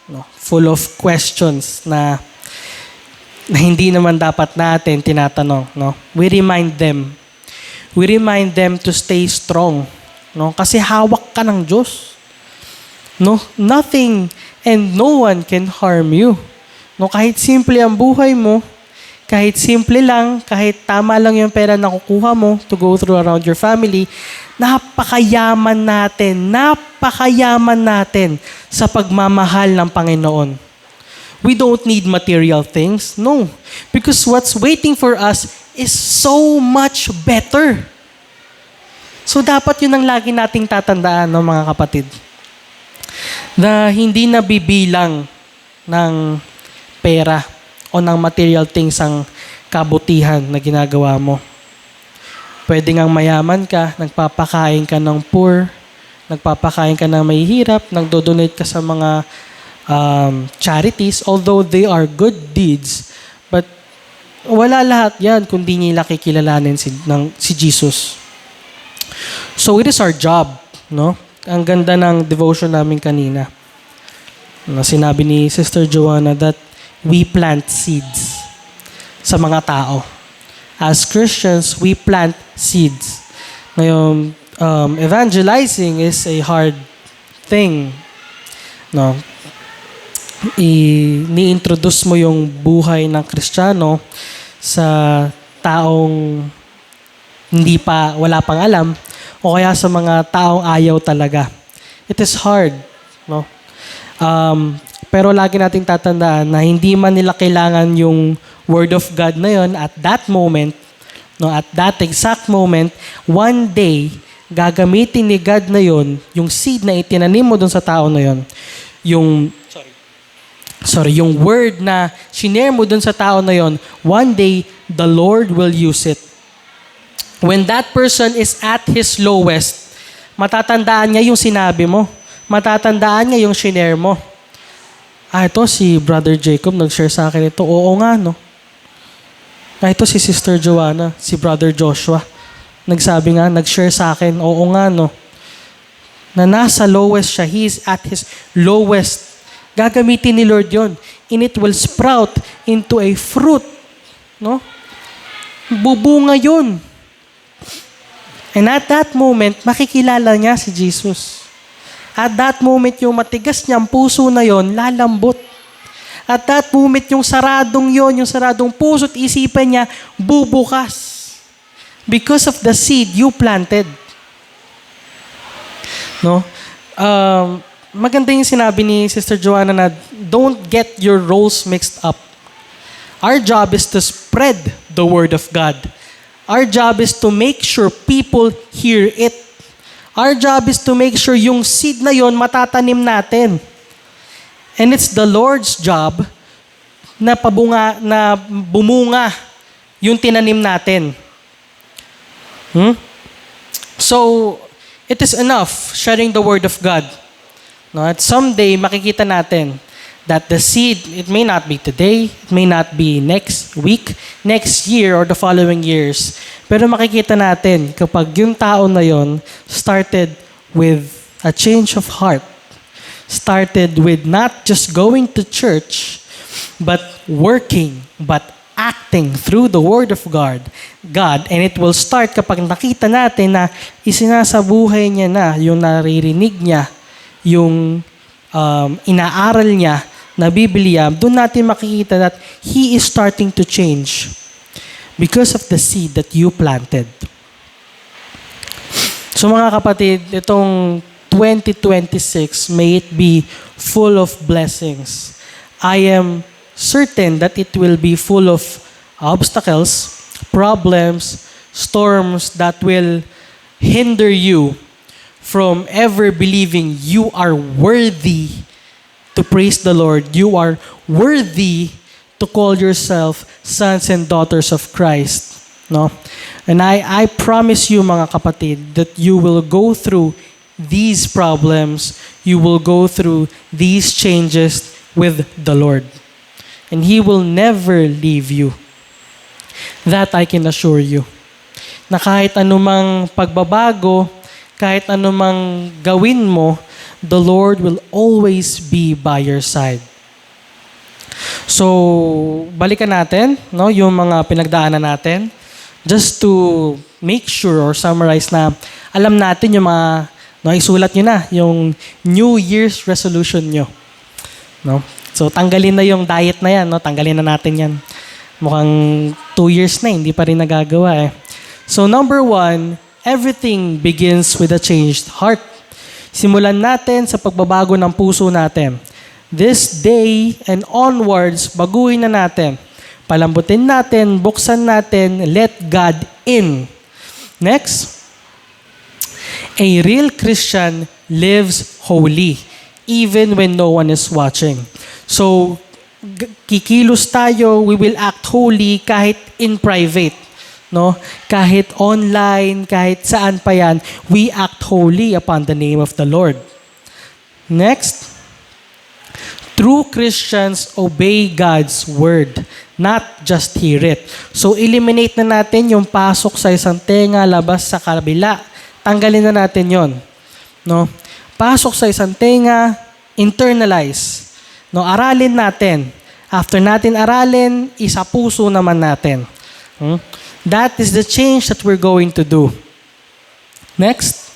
A: no, full of questions na hindi naman dapat natin tinatanong, no? We remind them to stay strong, no? Kasi hawak ka ng Diyos. No? Nothing and no one can harm you. No, kahit simple ang buhay mo, kahit simple lang, kahit tama lang yung pera na kukuha mo to go through around your family, napakayaman natin sa pagmamahal ng Panginoon. We don't need material things. No. Because what's waiting for us is so much better. So dapat yun ang lagi nating tatandaan, no, mga kapatid. Na hindi nabibilang ng pera o ng material things ang kabutihan na ginagawa mo. Pwede ngang mayaman ka, nagpapakain ka ng poor, nagpapakain ka ng mahihirap, nagdodonate ka sa mga charities, although they are good deeds, but wala lahat yan kung di nila kikilalanin si Jesus. So it is our job, no? Ang ganda ng devotion namin kanina. Sinabi ni Sister Joanna that we plant seeds sa mga tao. As Christians, we plant seeds. Ngayon, evangelizing is a hard thing. No? Ni-introduce mo yung buhay ng Kristiyano sa taong wala pang alam, o kaya sa mga taong ayaw talaga. It is hard. No? Pero lagi nating tatandaan na hindi man nila kailangan yung Word of God na yon at that moment, no, at that exact moment, one day, gagamitin ni God na yon, yung seed na itinanim mo dun sa tao na yon, yung word na shinare mo dun sa tao na yon, one day, the Lord will use it. When that person is at his lowest, matatandaan niya yung sinabi mo. Matatandaan niya yung shinare mo. Ito si Brother Jacob, nag-share sa akin ito. Oo nga, no? Ito si Sister Joanna, si Brother Joshua. Nag-share sa akin, oo nga, no? Na nasa lowest siya. He is at his lowest. Gagamitin ni Lord yon. And it will sprout into a fruit. No? Bubunga yun. And at that moment, makikilala niya si Jesus. At that moment, yung matigas niyang puso na yon, lalambot. At that moment, yung saradong puso at isipan niya, bubukas. Because of the seed you planted. No? Maganda yung sinabi ni Sister Joanna na don't get your roles mixed up. Our job is to spread the Word of God. Our job is to make sure people hear it. Our job is to make sure yung seed na yon matatanim natin. And it's the Lord's job na bumunga yung tinanim natin. So, it is enough sharing the Word of God. No, at someday, makikita natin that the seed, it may not be today, it may not be next week, next year, or the following years. Pero makikita natin kapag yung tao na yon started with a change of heart, started with not just going to church, but working, but acting through the Word of God, and it will start kapag nakita natin na isinasabuhay niya na yung naririnig niya, yung inaaral niya na Biblia, doon natin makikita that he is starting to change because of the seed that you planted. So mga kapatid, itong 2026, may it be full of blessings. I am certain that it will be full of obstacles, problems, storms that will hinder you from ever believing you are worthy to praise the Lord. You are worthy to call yourself sons and daughters of Christ. No? And I promise you, mga kapatid, that you will go through these problems, you will go through these changes with the Lord. And He will never leave you. That I can assure you. Na kahit anumang pagbabago, kahit anumang gawin mo, the Lord will always be by your side. So, balikan natin, no, yung mga pinagdaanan natin, just to make sure or summarize na alam natin yung mga, no, isulat nyo na, yung New Year's resolution nyo. No? So, tanggalin na yung diet na yan, no? Tanggalin na natin yan. Mukhang 2 years na, hindi pa rin nagagawa eh. So, number 1, everything begins with a changed heart. Simulan natin sa pagbabago ng puso natin. This day and onwards, baguhin na natin. Palambutin natin, buksan natin, let God in. Next, a real Christian lives holy, even when no one is watching. So, kikilos tayo, we will act holy kahit in private. No? Kahit online, kahit saan pa yan, we act holy upon the name of the Lord. Next, true Christians obey God's word, not just hear it. So, eliminate na natin yung pasok sa isang tenga, labas sa kabila. Tanggalin na natin yon. No? Pasok sa isang tenga, internalize. No? Aralin natin. After natin aralin, isa puso naman natin. That is the change that we're going to do. Next,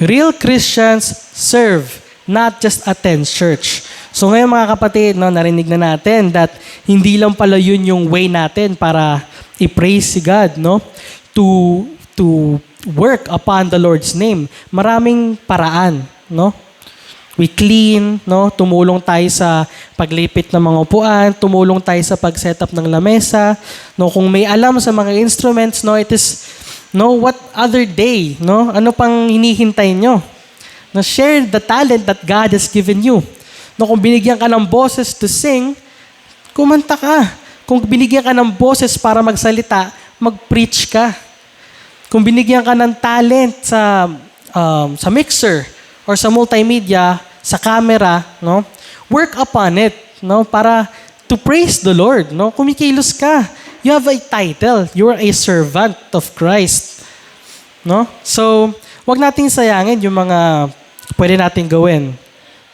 A: real Christians serve, not just attend church. So ngayon mga kapatid, no, narinig na natin that hindi lang pala yun yung way natin para i-praise si God, no? To work upon the Lord's name. Maraming paraan, no? We clean, no? Tumulong tayo sa paglipit ng mga upuan, tumulong tayo sa pag-set up ng lamesa, no? Kung may alam sa mga instruments, no, it is, no, what other day, no? Ano pang hinihintay nyo? No, share the talent that God has given you. No, kung binigyan ka ng boses to sing, kumanta ka. Kung binigyan ka ng boses para magsalita, mag-preach ka. Kung binigyan ka ng talent sa mixer, or sa multimedia, sa camera, no? Work upon it, no? Para to praise the Lord, no? Kumikilos ka. You have a title. You are a servant of Christ. No? So, wag nating sayangin yung mga pwede nating gawin.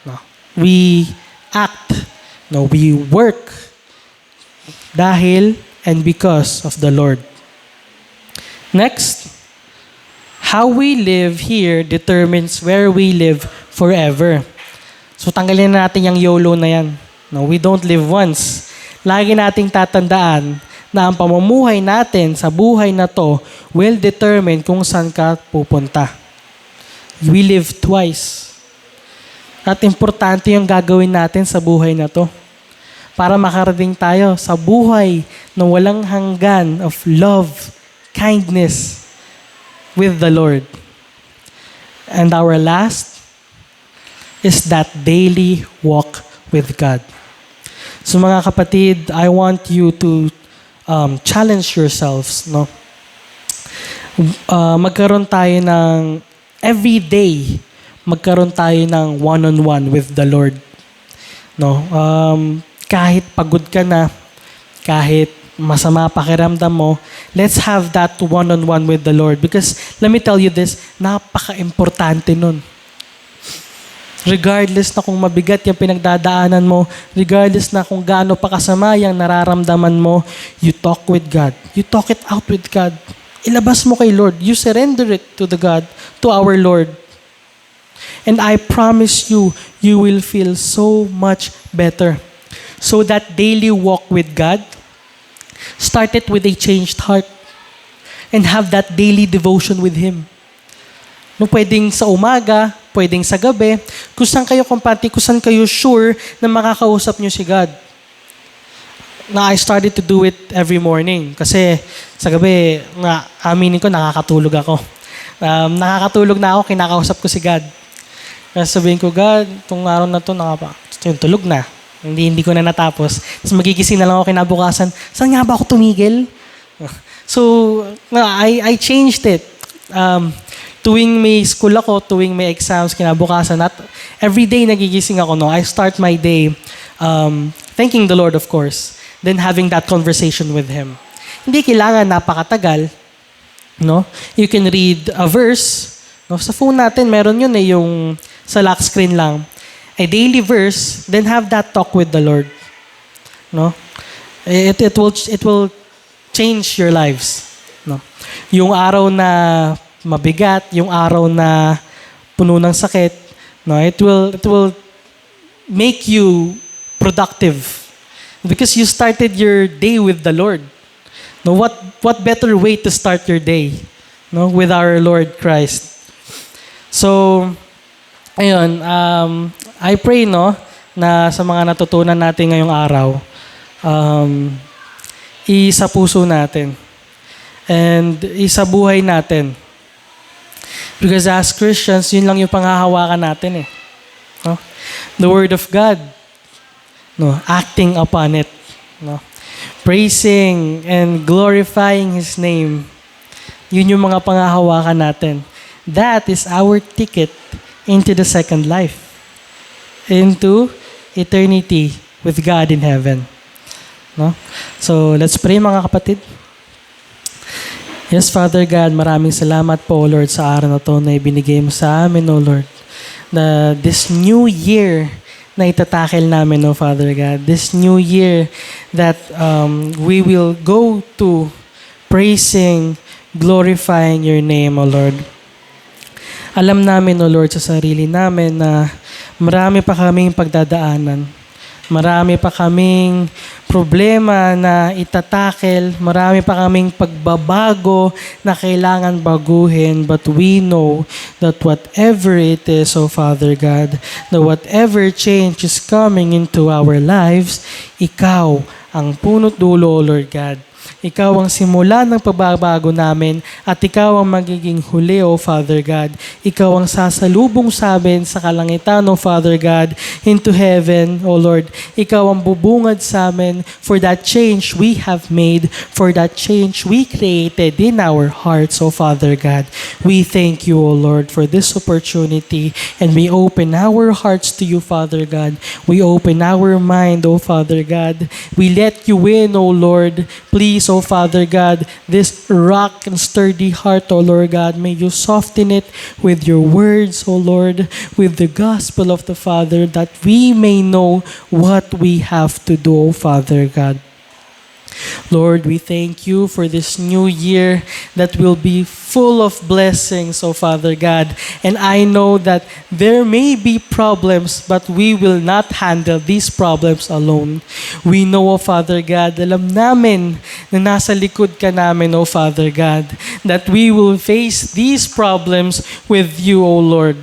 A: No? We act, no? We work dahil and because of the Lord. Next, how we live here determines where we live forever. So tanggalin na natin yung YOLO na yan. No, we don't live once. Lagi nating tatandaan na ang pamumuhay natin sa buhay na to will determine kung saan ka pupunta. We live twice. At importante yung gagawin natin sa buhay na to para makarating tayo sa buhay na walang hanggan of love, kindness, with the Lord. And our last is that daily walk with God. So mga kapatid, I want you to challenge yourselves, no? Magkaroon tayo ng every day, magkaroon tayo ng one-on-one with the Lord. No? Kahit pagod ka na, kahit masama pakiramdam mo, let's have that one-on-one with the Lord. Because let me tell you this, napaka-importante nun. Regardless na kung mabigat yung pinagdadaanan mo, regardless na kung gaano pa kasama yung nararamdaman mo, you talk with God. You talk it out with God. Ilabas mo kay Lord. You surrender it to the God, to our Lord. And I promise you, you will feel so much better. So that daily walk with God, start it with a changed heart and have that daily devotion with Him. No, pwedeng sa umaga, pwedeng sa gabi, kung saan kayo kumpati, kung saan kayo sure na makakausap nyo si God. Na I started to do it every morning kasi sa gabi, aminin ko, nakakatulog ako. Nakakatulog na ako, kinakausap ko si God. Kasi sabihin ko, God, itong araw na ito, yung tulog na. Hindi ko na natapos. Tapos magigising na lang ako kinabukasan. Saan nga ba ako tumigil? So, I changed it. Tuwing may school ako, tuwing may exams, kinabukasan, at every day nagigising ako, no? I start my day thanking the Lord, of course, then having that conversation with Him. Hindi kailangan napakatagal, no? You can read a verse. No? Sa phone natin, meron yun yung sa lock screen lang. A daily verse, then have that talk with the Lord. No? It will change your lives. No? Yung araw na mabigat, yung araw na puno ng sakit, no, it will make you productive because you started your day with the Lord. No, what better way to start your day? no, with our Lord Christ. So, ayun, I pray, no, na sa mga natutunan natin ngayong araw, isa puso natin and isa buhay natin. Because as Christians, yun lang yung panghahawakan natin eh. No? The Word of God, no, acting upon it, no, praising and glorifying His name. Yun yung mga panghahawakan natin. That is our ticket into the second life, into eternity with God in heaven. No? So, let's pray mga kapatid. Yes, Father God, maraming salamat po, O Lord, sa araw na to na ibinigay mo sa amin, O Lord. Na this new year na itatakil namin, O Father God. This new year that we will go to praising, glorifying your name, O Lord. Alam namin, O Lord, sa sarili namin na marami pa kaming pagdadaanan. Marami pa kaming problema na itatakel. Marami pa kaming pagbabago na kailangan baguhin. But we know that whatever it is, O Father God, that whatever change is coming into our lives, Ikaw ang punot dulo, O Lord God. Ikaw ang simula ng pagbabago namin at Ikaw ang magiging huli, O Father God. Ikaw ang sasalubong sa amin sa kalangitan, O Father God, into heaven, O Lord. Ikaw ang bubungad sa amin for that change we have made, for that change we created in our hearts, O Father God. We thank you, O Lord, for this opportunity and we open our hearts to you, Father God. We open our mind, O Father God. We let you in, O Lord. Please, O Father God, this rock and sturdy heart, O Lord God, may you soften it with your words, O Lord, with the gospel of the Father, that we may know what we have to do, O Father God. Lord, we thank you for this new year that will be full of blessings, O Father God. And I know that there may be problems, but we will not handle these problems alone. We know, O Father God, alam namin na nasa likod ka namin, O Father God, that we will face these problems with you, O Lord.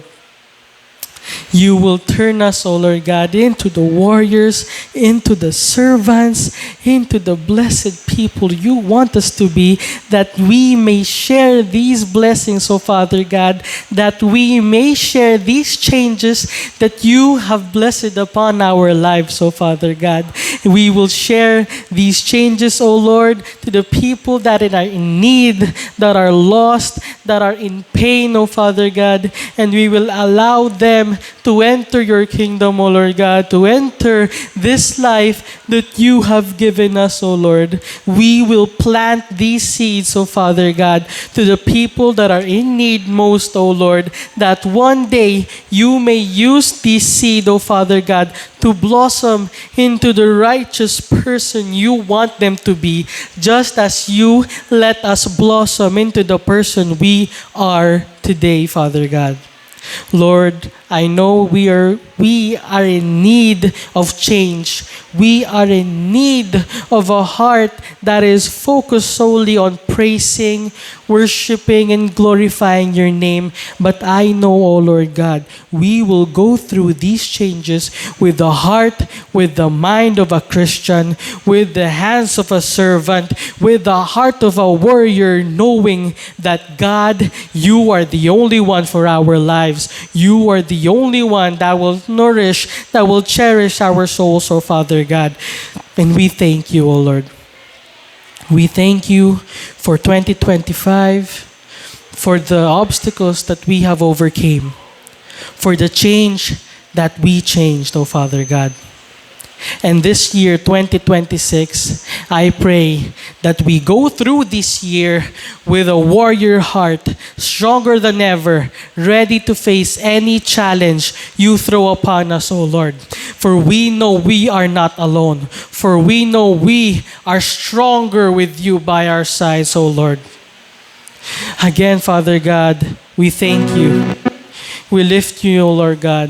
A: You will turn us, O Lord God, into the warriors, into the servants, into the blessed people you want us to be, that we may share these blessings, O Father God, that we may share these changes that you have blessed upon our lives, O Father God. We will share these changes, O Lord, to the people that are in need, that are lost, that are in pain, O Father God, and we will allow them to enter your kingdom, O Lord God, to enter this life that you have given us, O Lord. We will plant these seeds, O Father God, to the people that are in need most, O Lord, that one day you may use this seed, O Father God, to blossom into the righteous person you want them to be, just as you let us blossom into the person we are today, Father God. Lord, I know we are in need of change. We are in need of a heart that is focused solely on praising, worshiping, and glorifying your name. But I know, O Lord God, we will go through these changes with the heart, with the mind of a Christian, with the hands of a servant, with the heart of a warrior, knowing that God, you are the only one for our lives. You are the only one that will nourish, that will cherish our souls, O Father God. And we thank you, O Lord. We thank you for 2025, for the obstacles that we have overcame, for the change that we changed, O Father God. And this year, 2026, I pray that we go through this year with a warrior heart, stronger than ever, ready to face any challenge you throw upon us, O Lord. For we know we are not alone. For we know we are stronger with you by our sides, O Lord. Again, Father God, we thank you. We lift you, O Lord God,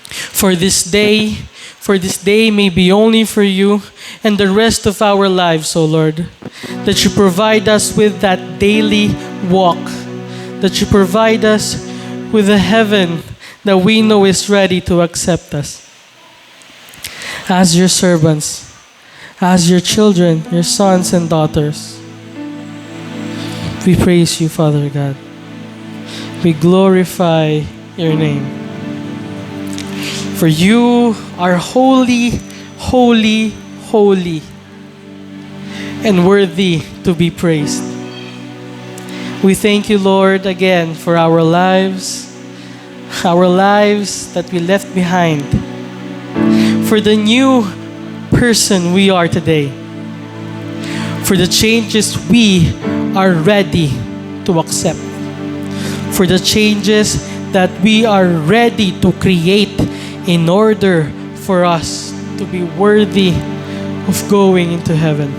A: for this day, for this day may be only for you and the rest of our lives, O Lord. That you provide us with that daily walk. That you provide us with a heaven that we know is ready to accept us. As your servants, as your children, your sons and daughters, we praise you, Father God. We glorify your name. For you are holy, holy, holy, and worthy to be praised. We thank you, Lord, again for our lives that we left behind, for the new person we are today, for the changes we are ready to accept, for the changes that we are ready to create in order for us to be worthy of going into heaven,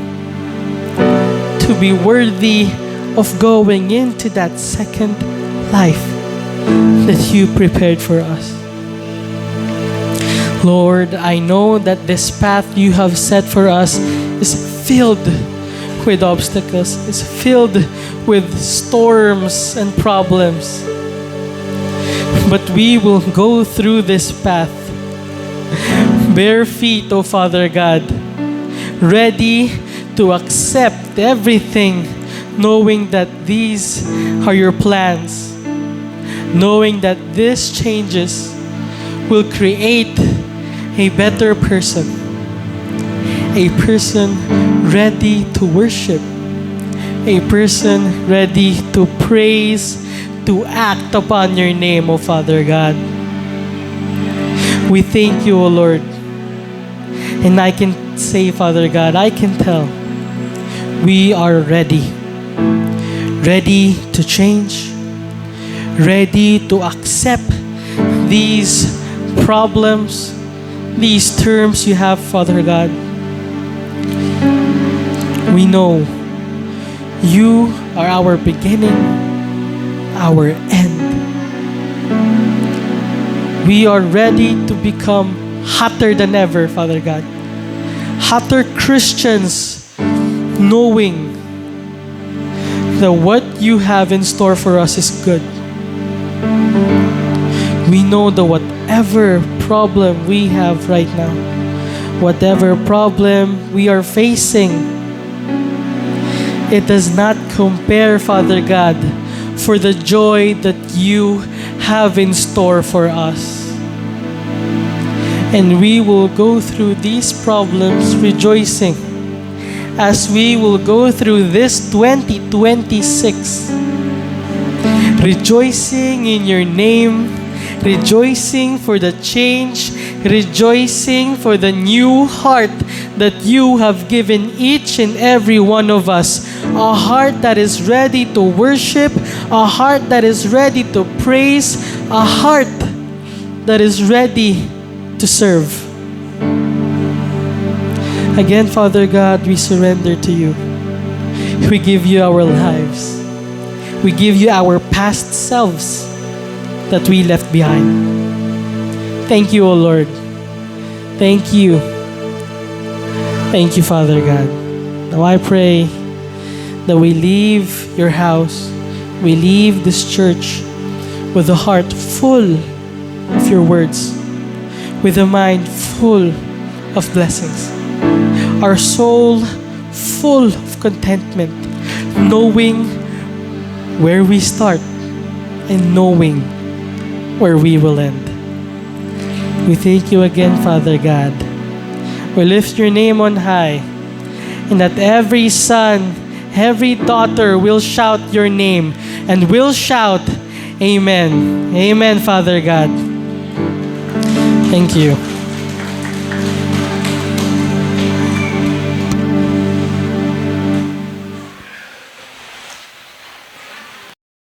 A: to be worthy of going into that second life that you prepared for us. Lord, I know that this path you have set for us is filled with obstacles, is filled with storms and problems. But we will go through this path bare feet, O Father God, ready to accept everything, knowing that these are your plans, knowing that these changes will create a better person, a person ready to worship, a person ready to praise, to act upon your name, O Father God. We thank you, O Lord. And I can say, Father God, I can tell, we are ready. Ready to change, ready to accept these problems, these terms you have, Father God. We know you are our beginning, our end. We are ready to become hotter than ever, Father God. Hotter Christians, knowing that what you have in store for us is good. We know that whatever problem we have right now, whatever problem we are facing, it does not compare, Father God, for the joy that you have in store for us. And we will go through these problems rejoicing as we will go through this 2026. Rejoicing in your name, rejoicing for the change, rejoicing for the new heart that you have given each and every one of us. A heart that is ready to worship, a heart that is ready to praise, a heart that is ready to serve. Again, Father God, we surrender to you. We give you our lives. We give you our past selves that we left behind. Thank you, O Lord. Thank you. Thank you, Father God. Now I pray that we leave your house, we leave this church with a heart full of your words, with a mind full of blessings, our soul full of contentment, knowing where we start and knowing where we will end. We thank you again, Father God. We lift your name on high, and that every son, every daughter will shout your name and will shout, Amen. Amen, Father God. Thank you.